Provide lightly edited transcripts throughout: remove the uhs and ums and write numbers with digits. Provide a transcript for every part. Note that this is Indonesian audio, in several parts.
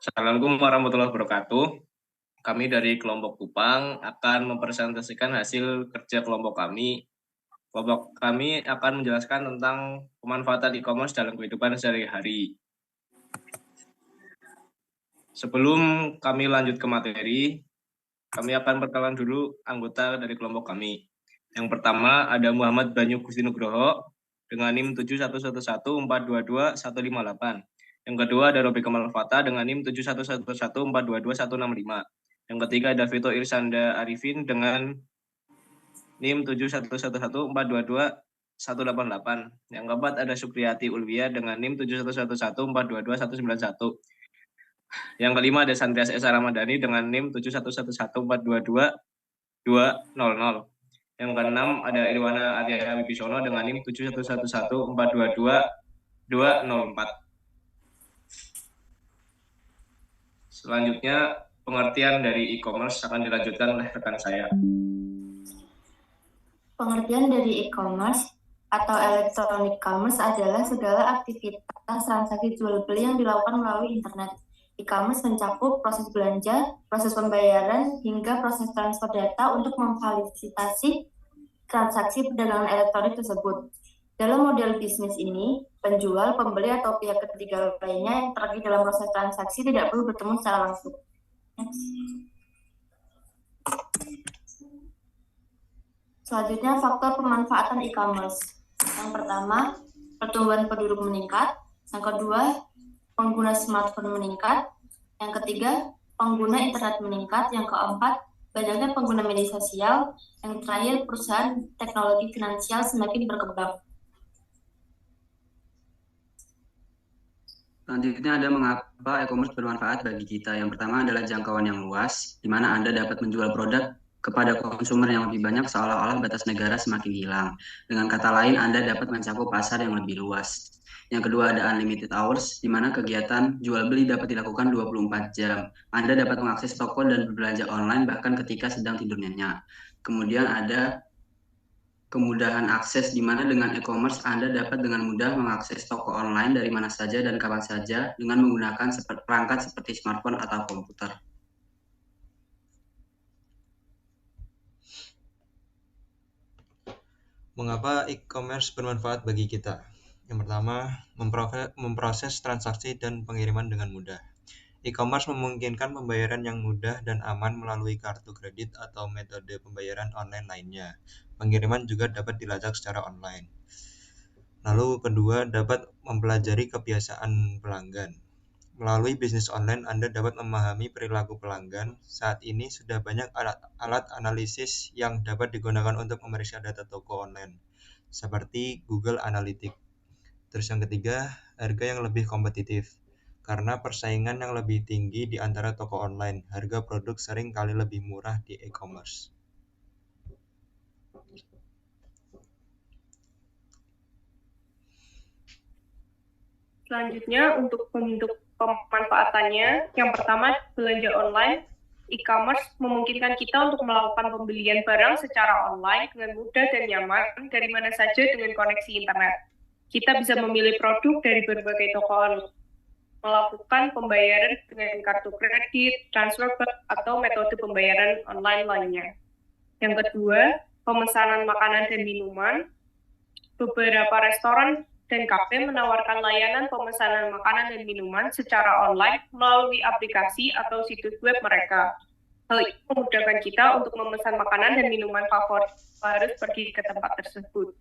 Assalamualaikum warahmatullahi wabarakatuh. Kami dari kelompok Kupang akan mempresentasikan hasil kerja kelompok kami. Kelompok kami akan menjelaskan tentang pemanfaatan e-commerce dalam kehidupan sehari-hari. Sebelum kami lanjut ke materi, kami akan perkenalan dulu anggota dari kelompok kami. Yang pertama ada Muhammad Banyu Gusti Nugroho dengan NIM 7111422158. Yang kedua ada Robi Kamal Fata dengan NIM 7111422165. Yang ketiga ada Vito Irsanda Arifin dengan NIM 7111422188. Yang keempat ada Supriyati Ulwia dengan NIM 7111422191. Yang kelima ada Sandrias Esa Ramadhani dengan NIM 7111422200. Yang keenam ada Irwana Arya Wibisono dengan NIM 7111422204. Selanjutnya pengertian dari e-commerce akan dilanjutkan oleh rekan saya. Pengertian dari e-commerce atau electronic commerce adalah segala aktivitas transaksi jual beli yang dilakukan melalui internet. E-commerce mencakup proses belanja, proses pembayaran, hingga proses transfer data untuk memfasilitasi transaksi perdagangan elektronik tersebut. Dalam model bisnis ini, penjual, pembeli, atau pihak ketiga lainnya yang terlibat dalam proses transaksi tidak perlu bertemu secara langsung. Selanjutnya, faktor pemanfaatan e-commerce. Yang pertama, pertumbuhan penduduk meningkat. Yang kedua, pengguna smartphone meningkat. Yang ketiga, pengguna internet meningkat. Yang keempat, banyaknya pengguna media sosial. Yang terakhir, perusahaan teknologi finansial semakin berkembang. Selanjutnya ada mengapa e-commerce bermanfaat bagi kita. Yang pertama adalah jangkauan yang luas, di mana Anda dapat menjual produk kepada konsumer yang lebih banyak seolah-olah batas negara semakin hilang. Dengan kata lain, Anda dapat mencakup pasar yang lebih luas. Yang kedua ada unlimited hours, di mana kegiatan jual beli dapat dilakukan 24 jam. Anda dapat mengakses toko dan berbelanja online bahkan ketika sedang tidur nyenyak. Kemudian ada kemudahan akses, di mana dengan e-commerce Anda dapat dengan mudah mengakses toko online dari mana saja dan kapan saja dengan menggunakan perangkat seperti smartphone atau komputer. Mengapa e-commerce bermanfaat bagi kita? Yang pertama, memproses transaksi dan pengiriman dengan mudah. E-commerce memungkinkan pembayaran yang mudah dan aman melalui kartu kredit atau metode pembayaran online lainnya. Pengiriman juga dapat dilacak secara online. Lalu kedua, dapat mempelajari kebiasaan pelanggan. Melalui bisnis online, Anda dapat memahami perilaku pelanggan. Saat ini sudah banyak alat analisis yang dapat digunakan untuk memeriksa data toko online, seperti Google Analytics. Terus yang ketiga, harga yang lebih kompetitif. Karena persaingan yang lebih tinggi di antara toko online, harga produk sering kali lebih murah di e-commerce. Selanjutnya, untuk bentuk pemanfaatannya, yang pertama, belanja online. E-commerce memungkinkan kita untuk melakukan pembelian barang secara online dengan mudah dan nyaman dari mana saja dengan koneksi internet. Kita bisa memilih produk dari berbagai toko, melakukan pembayaran dengan kartu kredit, transfer atau metode pembayaran online lainnya. Yang kedua, pemesanan makanan dan minuman. Beberapa restoran dan kafe menawarkan layanan pemesanan makanan dan minuman secara online melalui aplikasi atau situs web mereka. Hal ini memudahkan kita untuk memesan makanan dan minuman favorit tanpa harus pergi ke tempat tersebut.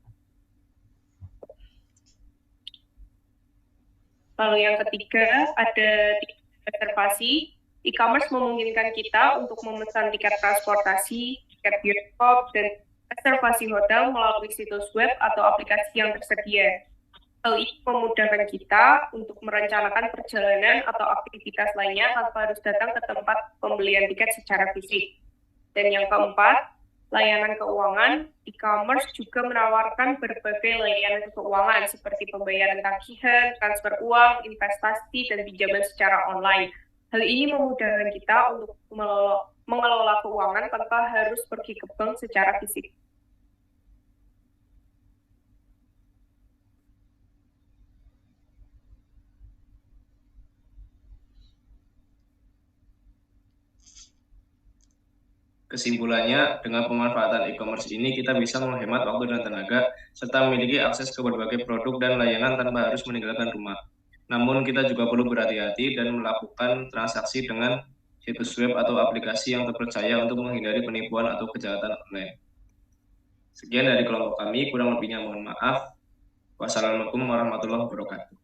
Lalu yang ketiga, ada tiket reservasi. E-commerce memungkinkan kita untuk memesan tiket transportasi, tiket bioskop, dan reservasi hotel melalui situs web atau aplikasi yang tersedia. Hal ini memudahkan kita untuk merencanakan perjalanan atau aktivitas lainnya tanpa harus datang ke tempat pembelian tiket secara fisik. Dan yang keempat, layanan keuangan. E-commerce juga menawarkan berbagai layanan keuangan seperti pembayaran tagihan, transfer uang, investasi, dan pinjaman secara online. Hal ini memudahkan kita untuk mengelola keuangan tanpa harus pergi ke bank secara fisik. Kesimpulannya, dengan pemanfaatan e-commerce ini kita bisa menghemat waktu dan tenaga, serta memiliki akses ke berbagai produk dan layanan tanpa harus meninggalkan rumah. Namun kita juga perlu berhati-hati dan melakukan transaksi dengan situs web atau aplikasi yang terpercaya untuk menghindari penipuan atau kejahatan online. Sekian dari kelompok kami, kurang lebihnya mohon maaf. Wassalamualaikum warahmatullahi wabarakatuh.